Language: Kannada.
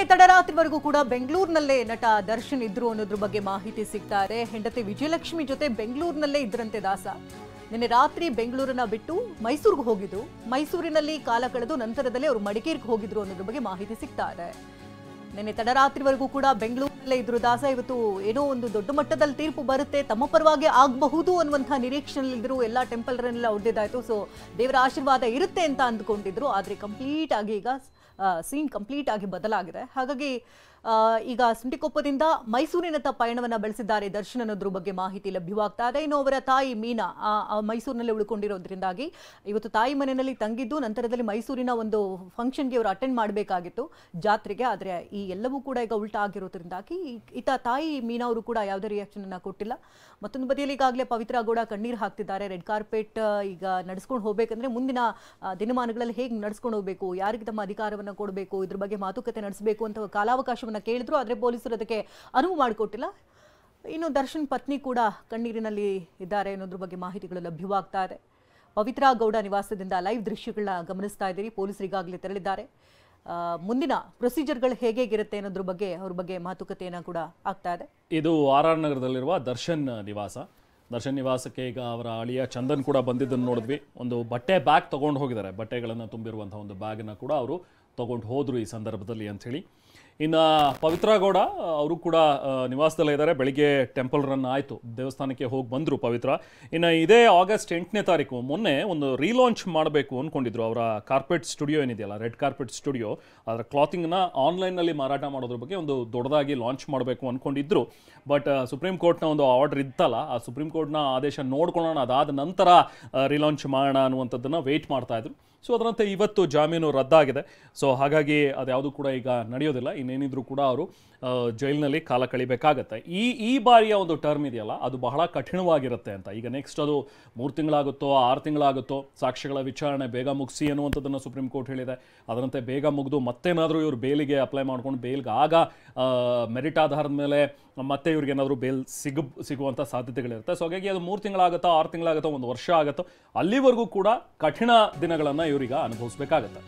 ನಿನ್ನೆ ತಡರಾತ್ರಿವರೆಗೂ ಕೂಡ ಬೆಂಗಳೂರಿನಲ್ಲೇ ನಟ ದರ್ಶನ್ ಇದ್ರು ಅನ್ನೋದ್ರ ಬಗ್ಗೆ ಮಾಹಿತಿ ಸಿಗ್ತಾರೆ. ಹೆಂಡತಿ ವಿಜಯಲಕ್ಷ್ಮಿ ಜೊತೆ ಬೆಂಗಳೂರಿನಲ್ಲೇ ಇದ್ರಂತೆ ದಾಸ. ನಿನ್ನೆ ರಾತ್ರಿ ಬೆಂಗಳೂರನ್ನ ಬಿಟ್ಟು ಮೈಸೂರಿಗೆ ಹೋಗಿದ್ರು. ಮೈಸೂರಿನಲ್ಲಿ ಕಾಲ ಕಳೆದು ನಂತರದಲ್ಲಿ ಅವರು ಮಡಿಕೇರಿಗೆ ಹೋಗಿದ್ರು ಅನ್ನೋದ್ರ ಬಗ್ಗೆ ಮಾಹಿತಿ ಸಿಗ್ತಾರೆ. ನಿನ್ನೆ ತಡರಾತ್ರಿವರೆಗೂ ಕೂಡ ಬೆಂಗಳೂರಿನಲ್ಲೇ ಇದ್ರು ದಾಸ. ಇವತ್ತು ಏನೋ ಒಂದು ದೊಡ್ಡ ಮಟ್ಟದಲ್ಲಿ ತೀರ್ಪು ಬರುತ್ತೆ, ತಮ್ಮ ಪರವಾಗಿ ಆಗಬಹುದು ಅನ್ನುವಂಥ ನಿರೀಕ್ಷೆಯಲ್ಲಿದ್ರು. ಎಲ್ಲ ಟೆಂಪಲ್ ರನ್ ಎಲ್ಲ ಹೊಡೆದಿದ್ದಾಯ್ತು. ಸೊ ದೇವರ ಆಶೀರ್ವಾದ ಇರುತ್ತೆ ಅಂತ ಅಂದ್ಕೊಂಡಿದ್ರು. ಆದರೆ ಕಂಪ್ಲೀಟ್ ಆಗಿ ಈಗ ಸೀನ್ ಕಂಪ್ಲೀಟ್ ಆಗಿ ಬದಲಾಗಿದೆ. ಹಾಗಾಗಿ ಈಗ ಸುಂಟಿಕೊಪ್ಪದಿಂದ ಮೈಸೂರಿನತ್ತ ಪಯಣವನ್ನು ಬೆಳೆಸಿದ್ದಾರೆ ದರ್ಶನ್ ಅನ್ನೋದ್ರ ಬಗ್ಗೆ ಮಾಹಿತಿ ಲಭ್ಯವಾಗ್ತಾ ಇದೆ. ಇನ್ನು ಅವರ ತಾಯಿ ಮೀನಾ ಮೈಸೂರಿನಲ್ಲಿ ಉಳ್ಕೊಂಡಿರೋದ್ರಿಂದಾಗಿ ಇವತ್ತು ತಾಯಿ ಮನೆಯಲ್ಲಿ ತಂಗಿದ್ದು ನಂತರದಲ್ಲಿ ಮೈಸೂರಿನ ಒಂದು ಫಂಕ್ಷನ್ಗೆ ಅವರು ಅಟೆಂಡ್ ಮಾಡಬೇಕಾಗಿತ್ತು, ಜಾತ್ರೆಗೆ. ಆದರೆ ಈ ಎಲ್ಲವೂ ಕೂಡ ಈಗ ಉಲ್ಟಾ ಆಗಿರೋದ್ರಿಂದಾಗಿ ಈತ ತಾಯಿ ಮೀನಾ ಅವರು ಕೂಡ ಯಾವುದೇ ರಿಯಾಕ್ಷನ್ ಅನ್ನ ಕೊಟ್ಟಿಲ್ಲ. ಮತ್ತೊಂದು ಬದಿಯಲ್ಲಿ ಈಗಾಗಲೇ ಪವಿತ್ರ ಗೌಡ ಕಣ್ಣೀರು ಹಾಕ್ತಿದ್ದಾರೆ. ರೆಡ್ ಕಾರ್ಪೆಟ್ ಈಗ ನಡೆಸ್ಕೊಂಡು ಹೋಗ್ಬೇಕಂದ್ರೆ ಮುಂದಿನ ದಿನಮಾನಗಳಲ್ಲಿ ಹೇಗೆ ನಡೆಸ್ಕೊಂಡು ಹೋಗಬೇಕು, ಯಾರಿಗೆ ತಮ್ಮ ಅಧಿಕಾರವನ್ನು ಕೊಡಬೇಕು, ಇದ್ರ ಬಗ್ಗೆ ಮಾತುಕತೆ ನಡೆಸಬೇಕು ಅಂತ ಕಾಲಾವಕಾಶವನ್ನು ಕೇಳಿದ್ರು. ಆದರೆ ಪೊಲೀಸರು ಅದಕ್ಕೆ ಅನುವು ಮಾಡಿಕೊಟ್ಟಿಲ್ಲ. ಇನ್ನು ದರ್ಶನ್ ಪತ್ನಿ ಕೂಡ ಕಣ್ಣೀರಿನಲ್ಲಿ ಇದ್ದಾರೆ ಅನ್ನೋದ್ರ ಬಗ್ಗೆ ಮಾಹಿತಿಗಳು ಲಭ್ಯವಾಗ್ತಾ ಇದೆ. ಪವಿತ್ರ ಗೌಡ ನಿವಾಸದಿಂದ ಲೈವ್ ದೃಶ್ಯಗಳನ್ನ ಗಮನಿಸ್ತಾ ಇದ್ದೀರಿ. ಪೊಲೀಸರು ಈಗಾಗಲೇ ತೆರಳಿದ್ದಾರೆ. ಮುಂದಿನ ಪ್ರೊಸೀಜರ್ಗಳು ಹೇಗಿರುತ್ತೆ ಅನ್ನೋದ್ರ ಬಗ್ಗೆ ಅವ್ರ ಬಗ್ಗೆ ಮಾತುಕತೆಯನ್ನ ಕೂಡ ಆಗ್ತಾ ಇದೆ. ಇದು ಆರ್ ನಗರದಲ್ಲಿರುವ ದರ್ಶನ್ ನಿವಾಸ. ದರ್ಶನ್ ನಿವಾಸಕ್ಕೆ ಈಗ ಅವರ ಅಳಿಯ ಚಂದನ್ ಕೂಡ ಬಂದಿದ್ದನ್ನು ನೋಡಿದ್ವಿ. ಒಂದು ಬಟ್ಟೆ ಬ್ಯಾಗ್ ತೊಗೊಂಡು ಹೋಗಿದ್ದಾರೆ. ಬಟ್ಟೆಗಳನ್ನು ತುಂಬಿರುವಂಥ ಒಂದು ಬ್ಯಾಗನ್ನು ಕೂಡ ಅವರು ತೊಗೊಂಡು ಹೋದರು ಈ ಸಂದರ್ಭದಲ್ಲಿ ಅಂಥೇಳಿ. ಇನ್ನು ಪವಿತ್ರ ಗೌಡ ಅವರು ಕೂಡ ನಿವಾಸದಲ್ಲೇ ಇದ್ದಾರೆ. ಬೆಳಿಗ್ಗೆ ಟೆಂಪಲ್ ರನ್ ಆಯಿತು, ದೇವಸ್ಥಾನಕ್ಕೆ ಹೋಗಿ ಬಂದರು ಪವಿತ್ರ. ಇನ್ನು ಇದೇ ಆಗಸ್ಟ್ 8ನೇ ತಾರೀಕು ಮೊನ್ನೆ ಒಂದು ರೀಲಾಂಚ್ ಮಾಡಬೇಕು ಅಂದ್ಕೊಂಡಿದ್ರು. ಅವರ ಕಾರ್ಪೆಟ್ ಸ್ಟುಡಿಯೋ ಏನಿದೆಯಲ್ಲ, ರೆಡ್ ಕಾರ್ಪೆಟ್ ಸ್ಟುಡಿಯೋ, ಅದರ ಕ್ಲಾತಿಂಗ್ನ ಆನ್ಲೈನ್ನಲ್ಲಿ ಮಾರಾಟ ಮಾಡೋದ್ರ ಬಗ್ಗೆ ಒಂದು ದೊಡ್ಡದಾಗಿ ಲಾಂಚ್ ಮಾಡಬೇಕು ಅಂದ್ಕೊಂಡಿದ್ರು. ಬಟ್ ಸುಪ್ರೀಂ ಕೋರ್ಟ್ನ ಒಂದು ಆರ್ಡರ್ ಇತ್ತಲ್ಲ, ಆ ಸುಪ್ರೀಂ ಕೋರ್ಟ್ನ ಆದೇಶ ನೋಡ್ಕೊಳ್ಳೋಣ, ಅದಾದ ನಂತರ ರೀಲಾಂಚ್ ಮಾಡೋಣ ಅನ್ನುವಂಥದ್ದನ್ನು ವೆಯ್ಟ್ ಮಾಡ್ತಾಯಿದ್ರು. ಸೊ ಅದರಂತೆ ಇವತ್ತು ಜಾಮೀನು ರದ್ದಾಗಿದೆ. ಸೊ ಹಾಗಾಗಿ ಅದ್ಯಾವುದು ಕೂಡ ಈಗ ನಡೆಯೋದಿಲ್ಲ. ಇನ್ನೇನಿದ್ರು ಕೂಡ ಅವರು ಜೈಲಿನಲ್ಲಿ ಕಾಲ ಕಳಿಬೇಕಾಗತ್ತೆ. ಈ ಬಾರಿಯ ಒಂದು ಟರ್ಮ್ ಇದೆಯಲ್ಲ, ಅದು ಬಹಳ ಕಠಿಣವಾಗಿರುತ್ತೆ ಅಂತ. ಈಗ ನೆಕ್ಸ್ಟ್ ಅದು 3 ತಿಂಗಳಾಗುತ್ತೋ 6 ತಿಂಗಳಾಗುತ್ತೋ, ಸಾಕ್ಷ್ಯಗಳ ವಿಚಾರಣೆ ಬೇಗ ಮುಗಿಸಿ ಅನ್ನುವಂಥದ್ದನ್ನು ಸುಪ್ರೀಂ ಕೋರ್ಟ್ ಹೇಳಿದೆ. ಅದರಂತೆ ಬೇಗ ಮುಗಿದು ಮತ್ತೇನಾದರೂ ಇವರು ಬೇಲಿಗೆ ಅಪ್ಲೈ ಮಾಡ್ಕೊಂಡು ಬೇಲ್ಗೆ ಆಗ ಮೆರಿಟ್ ಆಧಾರದ ಮೇಲೆ ಮತ್ತೆ ಇವ್ರಿಗೇನಾದರೂ ಬೇಲ್ ಸಿಗುವಂಥ ಸಾಧ್ಯತೆಗಳಿರುತ್ತೆ. ಸೊ ಹಾಗಾಗಿ ಅದು 3 ತಿಂಗಳಾಗುತ್ತೋ 6 ತಿಂಗಳಾಗುತ್ತೋ 1 ವರ್ಷ ಆಗುತ್ತೋ, ಅಲ್ಲಿವರೆಗೂ ಕೂಡ ಕಠಿಣ ದಿನಗಳನ್ನು ಇವರೀಗ ಅನುಭವಿಸ್ಬೇಕಾಗತ್ತೆ.